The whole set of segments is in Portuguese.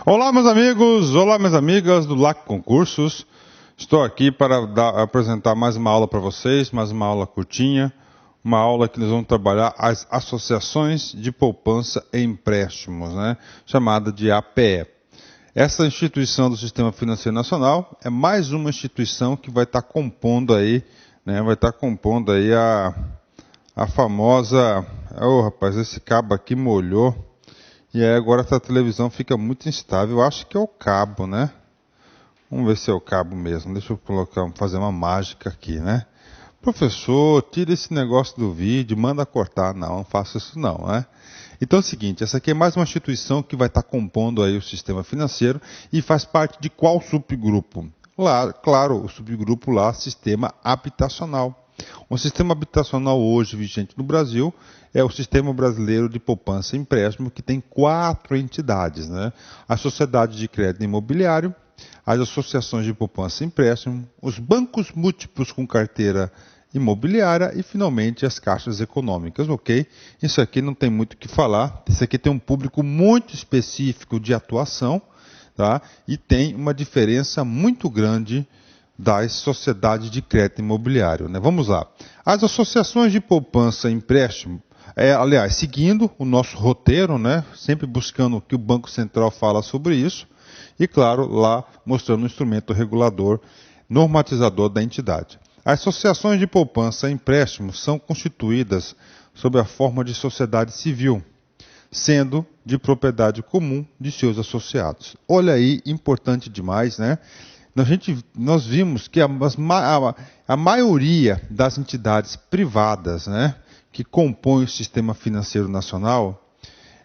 Olá, meus amigos! Olá, minhas amigas do LAC Concursos. Estou aqui para apresentar mais uma aula para vocês, mais uma aula curtinha, uma aula que nós vamos trabalhar as associações de poupança e empréstimos, né? Chamada de APE. Essa instituição do Sistema Financeiro Nacional é mais uma instituição que vai estar compondo aí, né? Vai estar compondo aí a famosa... Oh, rapaz, esse cabo aqui molhou. E aí agora essa televisão fica muito instável. Eu acho que é o cabo, né? Vamos ver se é o cabo mesmo. Deixa eu fazer uma mágica aqui, né? Professor, tira esse negócio do vídeo, manda cortar. Não, não faça isso não, né? Então é o seguinte, essa aqui é mais uma instituição que vai estar compondo aí o sistema financeiro e faz parte de qual subgrupo? Claro, o subgrupo lá, sistema habitacional. O sistema habitacional hoje vigente no Brasil é o Sistema Brasileiro de Poupança e Empréstimo, que tem 4 entidades, né? A Sociedade de Crédito Imobiliário, as associações de poupança e empréstimo, os bancos múltiplos com carteira imobiliária e, finalmente, as caixas econômicas, ok? Isso aqui não tem muito o que falar, isso aqui tem um público muito específico de atuação, tá? E tem uma diferença muito grande das sociedades de crédito imobiliário, né? Vamos lá. As associações de poupança e empréstimo, aliás, seguindo o nosso roteiro, né? Sempre buscando o que o Banco Central fala sobre isso, e claro, lá mostrando o instrumento regulador, normatizador da entidade. As associações de poupança e empréstimo são constituídas sob a forma de sociedade civil, sendo de propriedade comum de seus associados. Olha aí, importante demais, né? Nós vimos que a maioria das entidades privadas, né, que compõem o sistema financeiro nacional,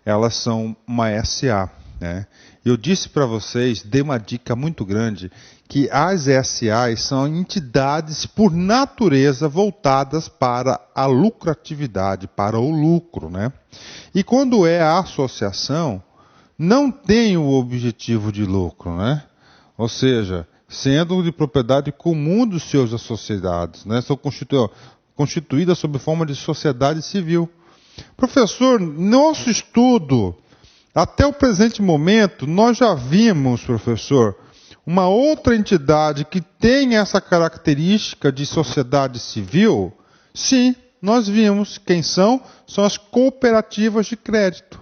elas são uma SA. Né? Eu disse para vocês, dei uma dica muito grande, que as SAs são entidades por natureza voltadas para a lucratividade, para o lucro. Né? E quando é a associação, não tem o objetivo de lucro, né? Ou seja, sendo de propriedade comum dos seus associados, né? São constituídas sob forma de sociedade civil. Professor, nosso estudo, até o presente momento, nós já vimos, professor, uma outra entidade que tem essa característica de sociedade civil? Sim, nós vimos. Quem são? São as cooperativas de crédito.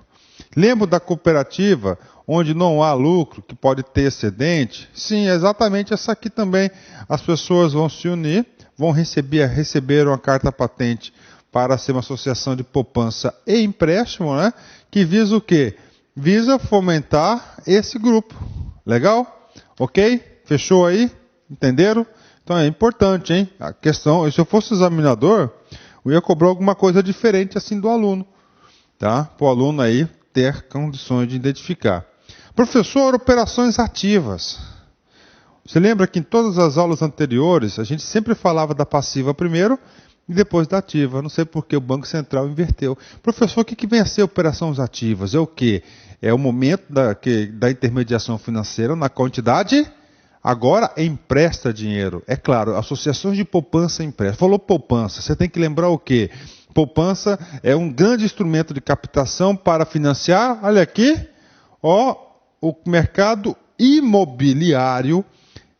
Lembra da cooperativa onde não há lucro, que pode ter excedente? Sim, é exatamente essa aqui também. As pessoas vão se unir, vão receber uma carta patente para ser uma associação de poupança e empréstimo, né? Que visa o quê? Visa fomentar esse grupo. Legal? Ok? Fechou aí? Entenderam? Então é importante, hein? A questão, se eu fosse examinador, eu ia cobrar alguma coisa diferente assim do aluno, tá? Para o aluno aí ter condições de identificar. Professor, operações ativas. Você lembra que em todas as aulas anteriores, a gente sempre falava da passiva primeiro e depois da ativa. Não sei por que o Banco Central inverteu. Professor, o que vem a ser operações ativas? É o quê? É o momento da intermediação financeira na quantidade... Agora empresta dinheiro. É claro, associações de poupança e empréstimo. Falou poupança, você tem que lembrar o quê? Poupança é um grande instrumento de captação para financiar, olha aqui, o mercado imobiliário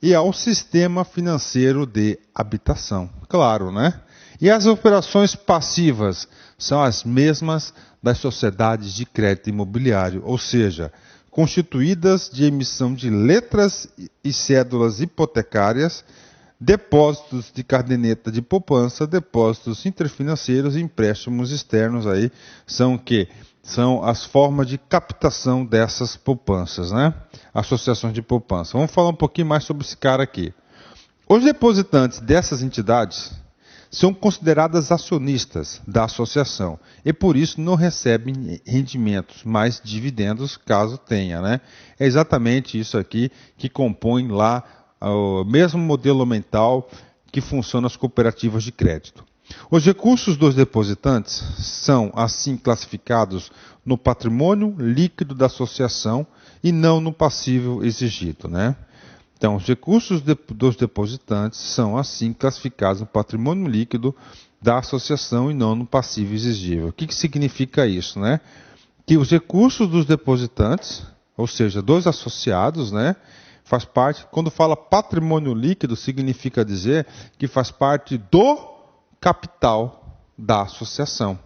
e ao sistema financeiro de habitação. Claro, né? E as operações passivas são as mesmas das sociedades de crédito imobiliário, ou seja, constituídas de emissão de letras e cédulas hipotecárias, depósitos de caderneta de poupança, depósitos interfinanceiros e empréstimos externos aí são o quê? São as formas de captação dessas poupanças, né? Associações de poupança. Vamos falar um pouquinho mais sobre esse cara aqui. Os depositantes dessas entidades são consideradas acionistas da associação e por isso não recebem rendimentos, mas dividendos caso tenha, né? É exatamente isso aqui que compõe lá o mesmo modelo mental que funciona as cooperativas de crédito. Os recursos dos depositantes são assim classificados no patrimônio líquido da associação e não no passivo exigido, né? Então, os recursos dos depositantes são, assim, classificados no patrimônio líquido da associação e não no passivo exigível. O que significa isso, né? Que os recursos dos depositantes ou seja, dois associados, né? Faz parte, quando fala patrimônio líquido, significa dizer que faz parte do capital da associação.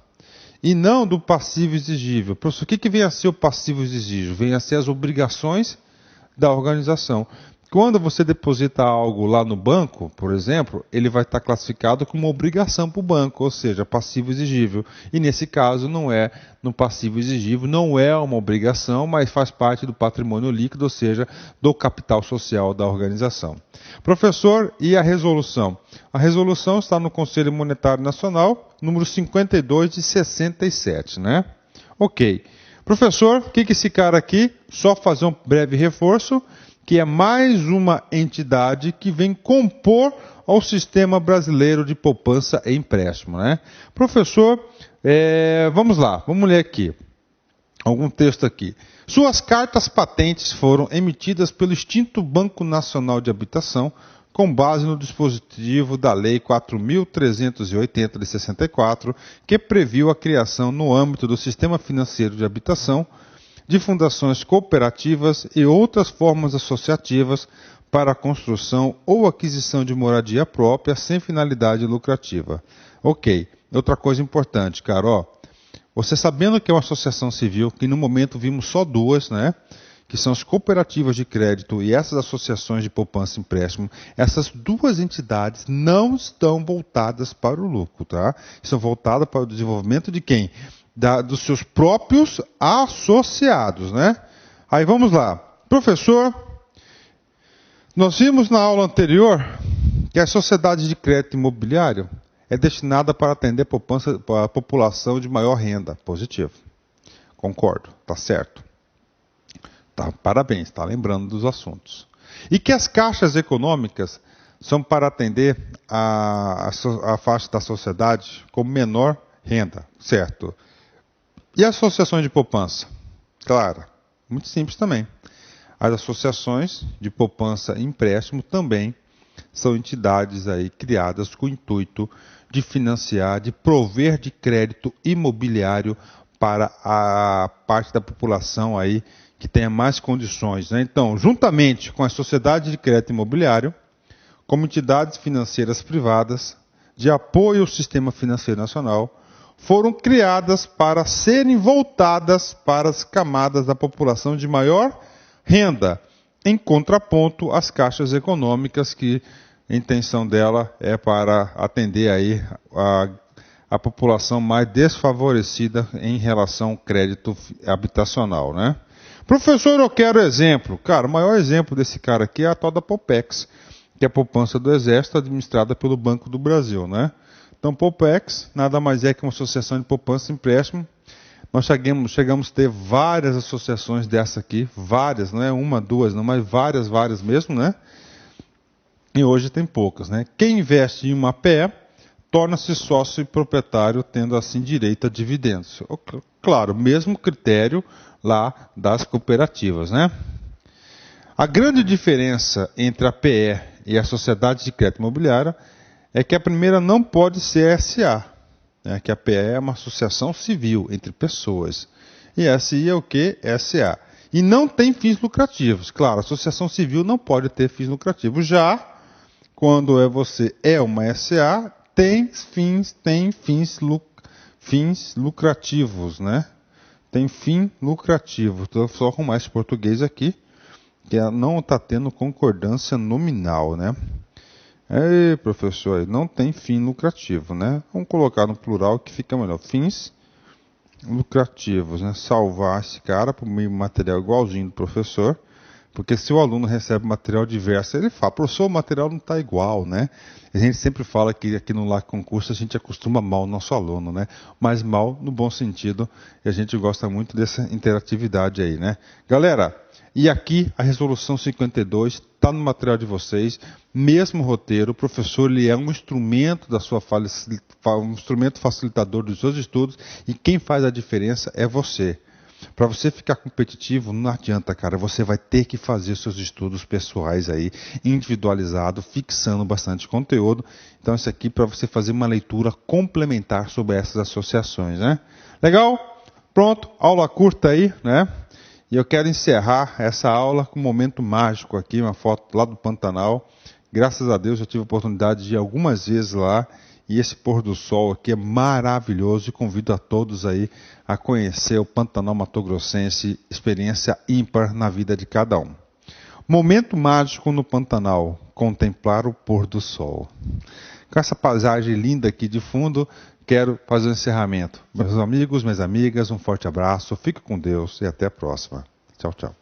E não do passivo exigível. Professor, o que vem a ser o passivo exigível? Vem a ser as obrigações da organização. Quando você deposita algo lá no banco, por exemplo, ele vai estar classificado como uma obrigação para o banco, ou seja, passivo exigível. E nesse caso não é no passivo exigível, não é uma obrigação, mas faz parte do patrimônio líquido, ou seja, do capital social da organização. Professor, e a resolução? A resolução está no Conselho Monetário Nacional, número 52 de 67, né? Ok. Professor, o que esse cara aqui, só fazer um breve reforço, que é mais uma entidade que vem compor ao sistema brasileiro de poupança e empréstimo, né? Professor, vamos lá, vamos ler aqui, algum texto aqui. Suas cartas patentes foram emitidas pelo extinto Banco Nacional de Habitação, com base no dispositivo da Lei 4.380 de 64, que previu a criação no âmbito do sistema financeiro de habitação de fundações cooperativas e outras formas associativas para a construção ou aquisição de moradia própria sem finalidade lucrativa. Ok, outra coisa importante, cara, ó, você sabendo que é uma associação civil, que no momento vimos só duas, né? Que são as cooperativas de crédito e essas associações de poupança e empréstimo, essas duas entidades não estão voltadas para o lucro, tá? Estão voltadas para o desenvolvimento de quem? Dos seus próprios associados, né? Aí vamos lá. Professor, nós vimos na aula anterior que a sociedade de crédito imobiliário é destinada para atender a população de maior renda. Positivo. Concordo, tá certo. Tá, parabéns, está lembrando dos assuntos. E que as caixas econômicas são para atender a faixa da sociedade com menor renda, certo? E as associações de poupança? Claro, muito simples também. As associações de poupança e empréstimo também são entidades aí criadas com o intuito de financiar, de prover de crédito imobiliário para a parte da população aí que tenha mais condições, né? Então, juntamente com a sociedade de crédito imobiliário, como entidades financeiras privadas de apoio ao sistema financeiro nacional, foram criadas para serem voltadas para as camadas da população de maior renda, em contraponto às caixas econômicas, que a intenção dela é para atender aí a população mais desfavorecida em relação ao crédito habitacional, né? Professor, eu quero exemplo. Cara, o maior exemplo desse cara aqui é a tal da Poupex, que é a poupança do Exército administrada pelo Banco do Brasil, né? Então, Poupex nada mais é que uma associação de poupança e empréstimo. Nós chegamos a ter várias associações dessa aqui, várias, não é uma, duas, não, mas várias mesmo, né? E hoje tem poucas, né? Quem investe em uma PE torna-se sócio e proprietário, tendo assim direito a dividendos. Claro, mesmo critério lá das cooperativas, né? A grande diferença entre a PE e a Sociedade de Crédito Imobiliário é que a primeira não pode ser SA, né? Que a PE é uma associação civil entre pessoas. E a SI é o que? SA. E não tem fins lucrativos. Claro, a associação civil não pode ter fins lucrativos. Já quando você é uma SA, tem fins lucrativos, né? Tem fim lucrativo. Estou só arrumar esse português aqui, que não está tendo concordância nominal, né? Ei, professor, não tem fim lucrativo, né? Vamos colocar no plural que fica melhor. Fins lucrativos, né? Salvar esse cara para o material igualzinho do professor, porque se o aluno recebe material diverso, ele fala, professor, o material não está igual, né? A gente sempre fala que aqui no LAC Concurso a gente acostuma mal o nosso aluno, né? Mas mal no bom sentido, e a gente gosta muito dessa interatividade aí, né? Galera, e aqui a resolução 52 está no material de vocês, mesmo roteiro, o professor ele é um instrumento um instrumento facilitador dos seus estudos, e quem faz a diferença é você. Para você ficar competitivo, não adianta, cara. Você vai ter que fazer seus estudos pessoais aí, individualizado, fixando bastante conteúdo. Então, isso aqui para você fazer uma leitura complementar sobre essas associações, né? Legal? Pronto, aula curta aí, né? E eu quero encerrar essa aula com um momento mágico aqui, uma foto lá do Pantanal. Graças a Deus eu tive a oportunidade de ir algumas vezes lá, e esse pôr do sol aqui é maravilhoso, e convido a todos aí a conhecer o Pantanal Mato Grossense, experiência ímpar na vida de cada um. Momento mágico no Pantanal, contemplar o pôr do sol. Com essa paisagem linda aqui de fundo, quero fazer o encerramento. Meus amigos, minhas amigas, um forte abraço, fique com Deus e até a próxima. Tchau, tchau.